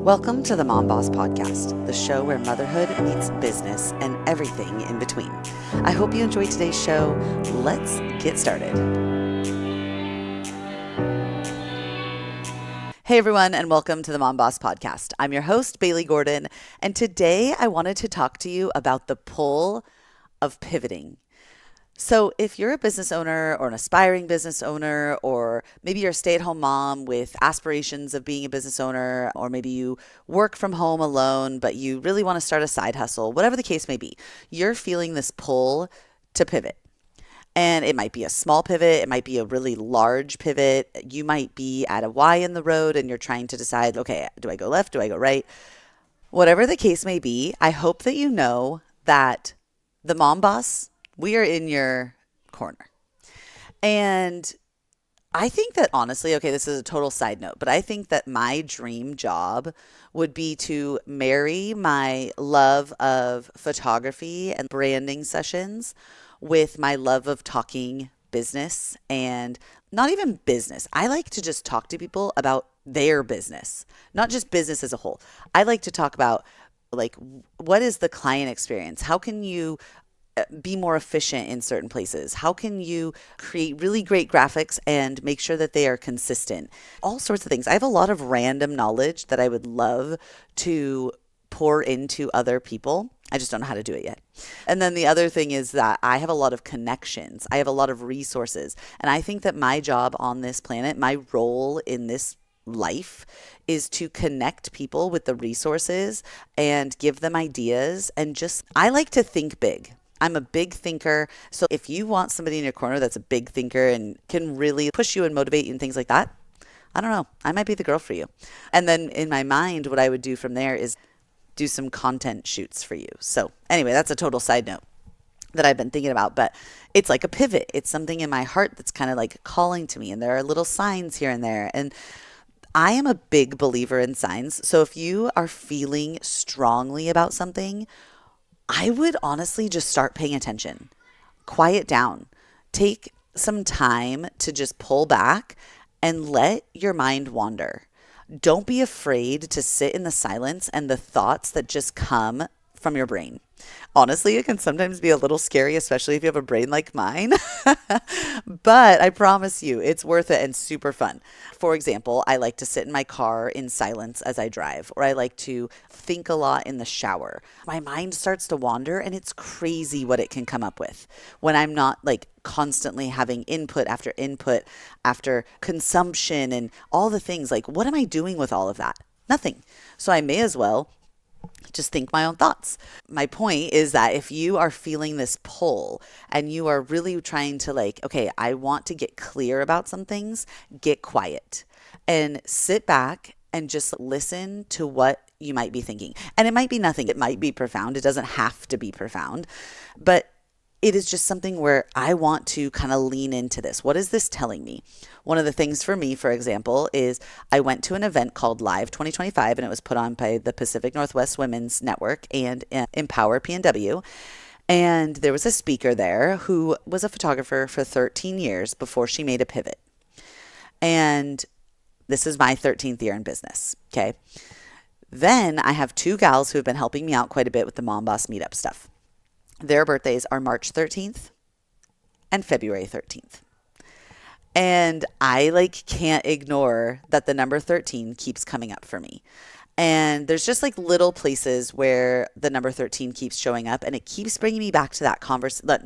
Welcome to the Mom Boss Podcast, the show where motherhood meets business and everything in between. I hope you enjoyed today's show. Let's get started. Hey everyone, and welcome to the Mom Boss Podcast. I'm your host, Bailey Gordon, and today I wanted to talk to you about the pull of pivoting. So if you're a business owner or an aspiring business owner, or maybe you're a stay-at-home mom with aspirations of being a business owner, or maybe you work from home alone, but you really want to start a side hustle, whatever the case may be, you're feeling this pull to pivot. And it might be a small pivot. It might be a really large pivot. You might be at a Y in the road and you're trying to decide, okay, do I go left? Do I go right? Whatever the case may be, I hope that you know that the Mom Boss, we are in your corner. And I think that honestly, okay, this is a total side note, but I think that my dream job would be to marry my love of photography and branding sessions with my love of talking business, and not even business. I like to just talk to people about their business, not just business as a whole. I like to talk about, like, what is the client experience? How can you be more efficient in certain places? How can you create really great graphics and make sure that they are consistent? All sorts of things. I have a lot of random knowledge that I would love to pour into other people. I just don't know how to do it yet. And then the other thing is that I have a lot of connections. I have a lot of resources. And I think that my job on this planet, my role in this life, is to connect people with the resources and give them ideas. And just, I like to think big. I'm a big thinker. So if you want somebody in your corner that's a big thinker and can really push you and motivate you and things like that, I don't know, I might be the girl for you. And then in my mind, what I would do from there is do some content shoots for you. So anyway, that's a total side note that I've been thinking about, but it's like a pivot. It's something in my heart that's kind of like calling to me, and there are little signs here and there. And I am a big believer in signs. So if you are feeling strongly about something, I would honestly just start paying attention. Quiet down. Take some time to just pull back and let your mind wander. Don't be afraid to sit in the silence and the thoughts that just come from your brain. Honestly, it can sometimes be a little scary, especially if you have a brain like mine. But I promise you, it's worth it and super fun. For example, I like to sit in my car in silence as I drive, or I like to think a lot in the shower. My mind starts to wander, and it's crazy what it can come up with when I'm not like constantly having input after consumption and all the things. Like, what am I doing with all of that? Nothing. So I may as well just think my own thoughts. My point is that if you are feeling this pull and you are really trying to, like, okay, I want to get clear about some things, get quiet and sit back and just listen to what you might be thinking. And it might be nothing. It might be profound. It doesn't have to be profound, but it is just something where I want to kind of lean into this. What is this telling me? One of the things for me, for example, is I went to an event called Live 2025, and it was put on by the Pacific Northwest Women's Network and Empower PNW. And there was a speaker there who was a photographer for 13 years before she made a pivot. And this is my 13th year in business. Okay. Then I have two gals who have been helping me out quite a bit with the Mom Boss Meetup stuff. Their birthdays are March 13th and February 13th. And I can't ignore that the number 13 keeps coming up for me. And there's just like little places where the number 13 keeps showing up, and it keeps bringing me back to that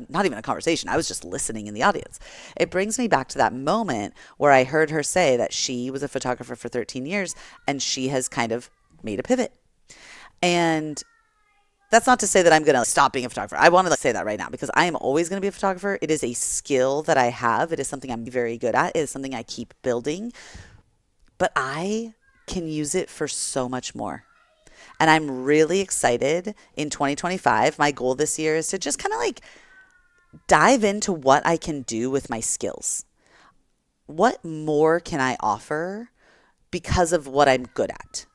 not even a conversation. I was just listening in the audience. It brings me back to that moment where I heard her say that she was a photographer for 13 years and she has kind of made a pivot. And that's not to say that I'm going to stop being a photographer. I want to say that right now, because I am always going to be a photographer. It is a skill that I have. It is something I'm very good at. It is something I keep building. But I can use it for so much more. And I'm really excited in 2025. My goal this year is to just kind of like dive into what I can do with my skills. What more can I offer because of what I'm good at?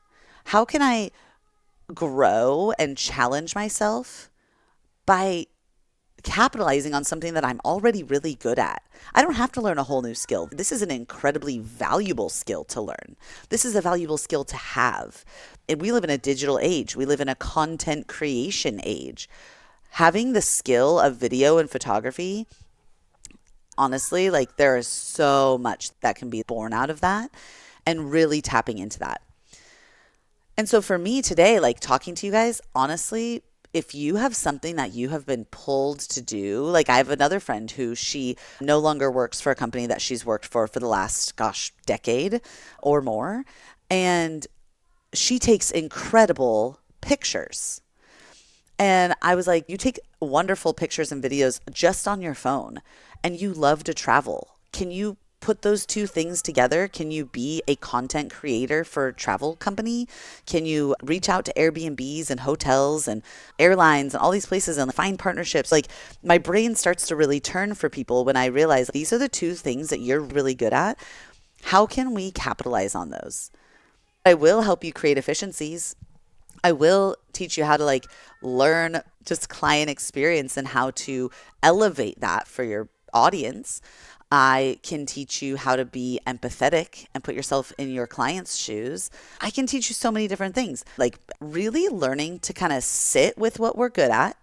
How can I grow and challenge myself by capitalizing on something that I'm already really good at. I don't have to learn a whole new skill. This is an incredibly valuable skill to learn. This is a valuable skill to have. And we live in a digital age. We live in a content creation age. Having the skill of video and photography, honestly, like there is so much that can be born out of that and really tapping into that. And so for me today, like talking to you guys, honestly, if you have something that you have been pulled to do, like I have another friend who she no longer works for a company that she's worked for the last, gosh, decade or more. And she takes incredible pictures. And I was like, you take wonderful pictures and videos just on your phone and you love to travel. Can you put those two things together? Can you be a content creator for a travel company? Can you reach out to Airbnbs and hotels and airlines and all these places and find partnerships? Like my brain starts to really turn for people when I realize these are the two things that you're really good at. How can we capitalize on those? I will help you create efficiencies. I will teach you how to like learn just client experience and how to elevate that for your audience. I can teach you how to be empathetic and put yourself in your client's shoes. I can teach you so many different things, like really learning to kind of sit with what we're good at,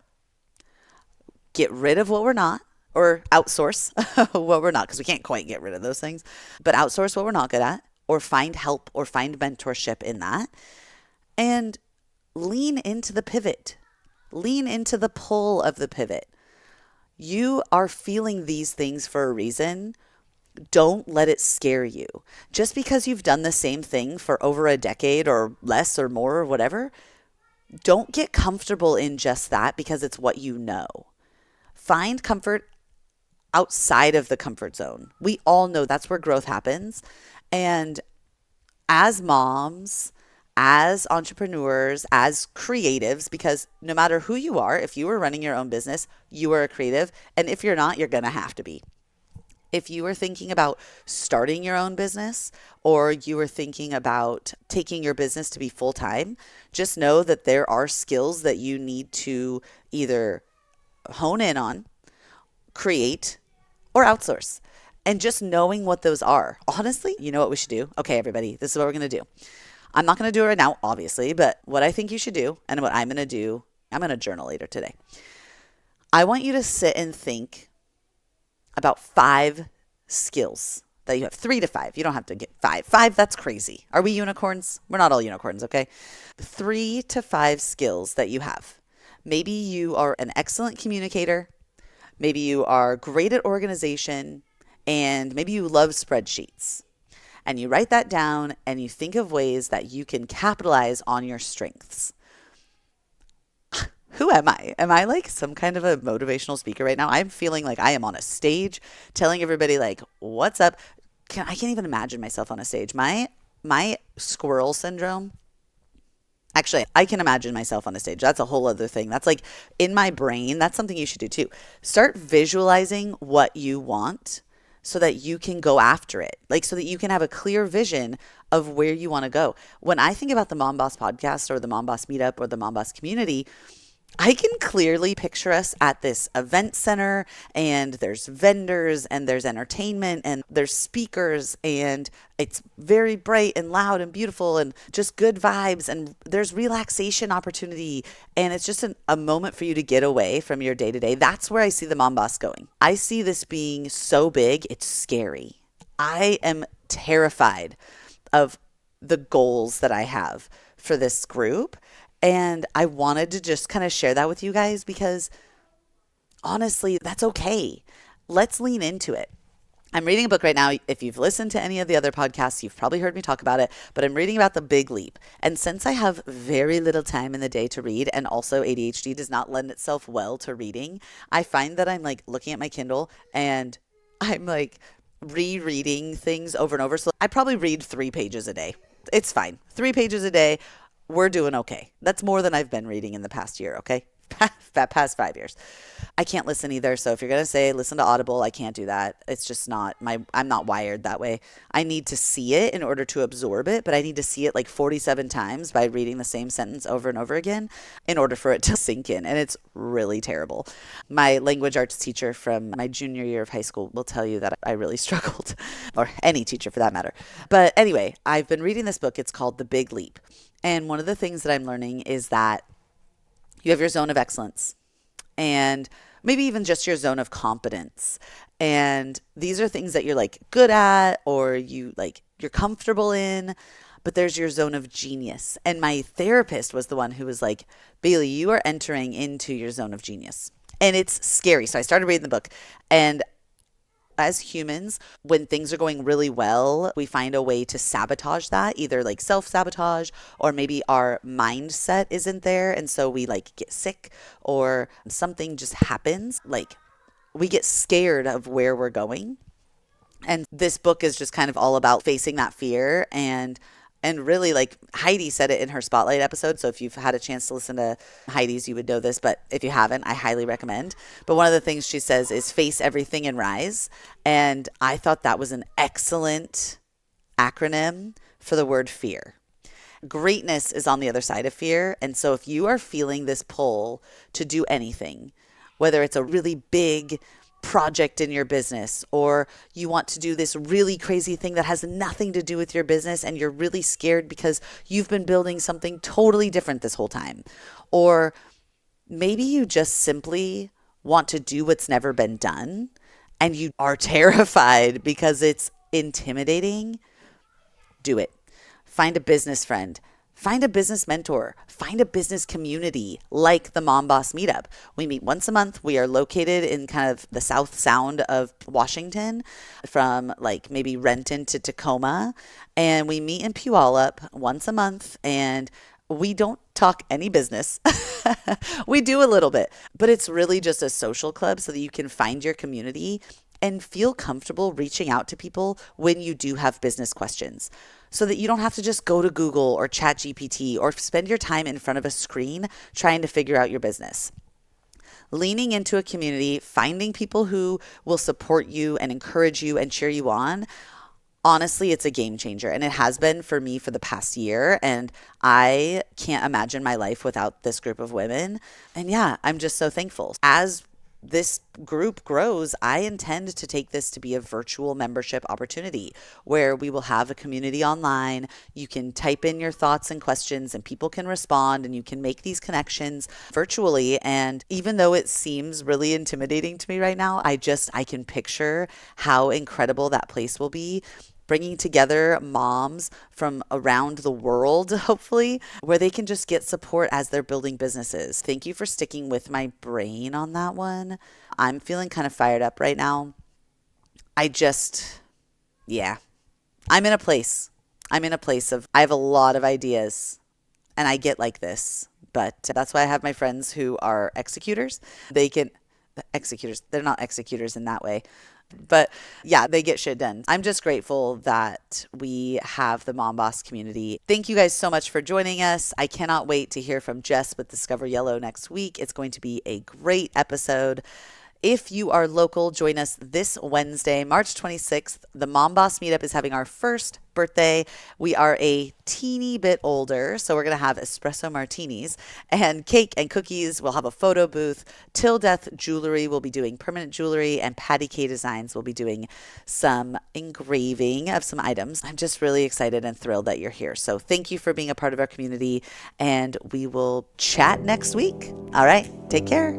get rid of what we're not, or outsource what we're not, because we can't quite get rid of those things, but outsource what we're not good at, or find help or find mentorship in that. And lean into the pivot, lean into the pull of the pivot. You are feeling these things for a reason. Don't let it scare you. Just because you've done the same thing for over a decade or less or more or whatever, don't get comfortable in just that because it's what you know. Find comfort outside of the comfort zone. We all know that's where growth happens. And as moms, as entrepreneurs, as creatives, because no matter who you are, if you are running your own business, you are a creative. And if you're not, you're going to have to be. If you are thinking about starting your own business or you are thinking about taking your business to be full time, just know that there are skills that you need to either hone in on, create, or outsource. And just knowing what those are. Honestly, you know what we should do? Okay, everybody, this is what we're going to do. I'm not going to do it right now, obviously, but what I think you should do and what I'm going to do, I'm going to journal later today. I want you to sit and think about 5 skills that you have. 3 to 5. You don't have to get 5. 5, that's crazy. Are we unicorns? We're not all unicorns, okay? 3 to 5 skills that you have. Maybe you are an excellent communicator. Maybe you are great at organization. And maybe you love spreadsheets. And you write that down and you think of ways that you can capitalize on your strengths. Who am I? Am I like some kind of a motivational speaker right now? I'm feeling like I am on a stage telling everybody like, what's up? I can't even imagine myself on a stage. My squirrel syndrome. Actually, I can imagine myself on a stage. That's a whole other thing. That's like in my brain. That's something you should do too. Start visualizing what you want so that you can go after it, like so that you can have a clear vision of where you want to go. When I think about the Mom Boss podcast or the Mom Boss Meetup or the Mom Boss community, I can clearly picture us at this event center and there's vendors and there's entertainment and there's speakers and it's very bright and loud and beautiful and just good vibes and there's relaxation opportunity and it's just a moment for you to get away from your day to day. That's where I see the Mom Boss going. I see this being so big, it's scary. I am terrified of the goals that I have for this group. And I wanted to just kind of share that with you guys because honestly, that's okay. Let's lean into it. I'm reading a book right now. If you've listened to any of the other podcasts, you've probably heard me talk about it, but I'm reading about The Big Leap. And since I have very little time in the day to read, and also ADHD does not lend itself well to reading, I find that I'm like looking at my Kindle and I'm like rereading things over and over. So I probably read 3 pages a day. It's fine. 3 pages a day. We're doing okay. That's more than I've been reading in the past year, okay? past 5 years. I can't listen either. So if you're going to say listen to Audible, I can't do that. It's just not I'm not wired that way. I need to see it in order to absorb it, but I need to see it like 47 times by reading the same sentence over and over again in order for it to sink in. And it's really terrible. My language arts teacher from my junior year of high school will tell you that I really struggled, or any teacher for that matter. But anyway, I've been reading this book. It's called The Big Leap. And one of the things that I'm learning is that you have your zone of excellence and maybe even just your zone of competence. And these are things that you're like good at or you're comfortable in, but there's your zone of genius. And my therapist was the one who was like, Bailey, you are entering into your zone of genius. And it's scary. So I started reading the book, and as humans, when things are going really well, we find a way to sabotage that, either like self-sabotage or maybe our mindset isn't there. And so we like get sick or something just happens. Like we get scared of where we're going. And this book is just kind of all about facing that fear and really, like Heidi said it in her Spotlight episode. So if you've had a chance to listen to Heidi's, you would know this. But if you haven't, I highly recommend. But one of the things she says is face everything and rise. And I thought that was an excellent acronym for the word fear. Greatness is on the other side of fear. And so if you are feeling this pull to do anything, whether it's a really big project in your business, or you want to do this really crazy thing that has nothing to do with your business and you're really scared because you've been building something totally different this whole time, or maybe you just simply want to do what's never been done and you are terrified because it's intimidating, do it. Find a business friend. Find a business mentor, find a business community like the Mom Boss Meetup. We meet once a month. We are located in kind of the South Sound of Washington, from like maybe Renton to Tacoma. And we meet in Puyallup once a month, and we don't talk any business. We do a little bit, but it's really just a social club so that you can find your community and feel comfortable reaching out to people when you do have business questions, so that you don't have to just go to Google or ChatGPT or spend your time in front of a screen trying to figure out your business. Leaning into a community, finding people who will support you and encourage you and cheer you on, honestly, it's a game changer. And it has been for me for the past year. And I can't imagine my life without this group of women. And yeah, I'm just so thankful. As this group grows, I intend to take this to be a virtual membership opportunity where we will have a community online. You can type in your thoughts and questions and people can respond, and you can make these connections virtually. And even though it seems really intimidating to me right now, I can picture how incredible that place will be, bringing together moms from around the world, hopefully, where they can just get support as they're building businesses. Thank you for sticking with my brain on that one. I'm feeling kind of fired up right now. Yeah, I'm in a place. I have a lot of ideas and I get like this, but that's why I have my friends who are executors. They're not executors in that way. But yeah, they get shit done. I'm just grateful that we have the Mom Boss community. Thank you guys so much for joining us. I cannot wait to hear from Jess with Discover Yellow next week. It's going to be a great episode. If you are local, join us this Wednesday, March 26th. The Mom Boss Meetup is having our first birthday. We are a teeny bit older, so we're going to have espresso martinis and cake and cookies. We'll have a photo booth. Till Death Jewelry will be doing permanent jewelry, and Patty K Designs will be doing some engraving of some items. I'm just really excited and thrilled that you're here. So thank you for being a part of our community, and we will chat next week. All right, take care.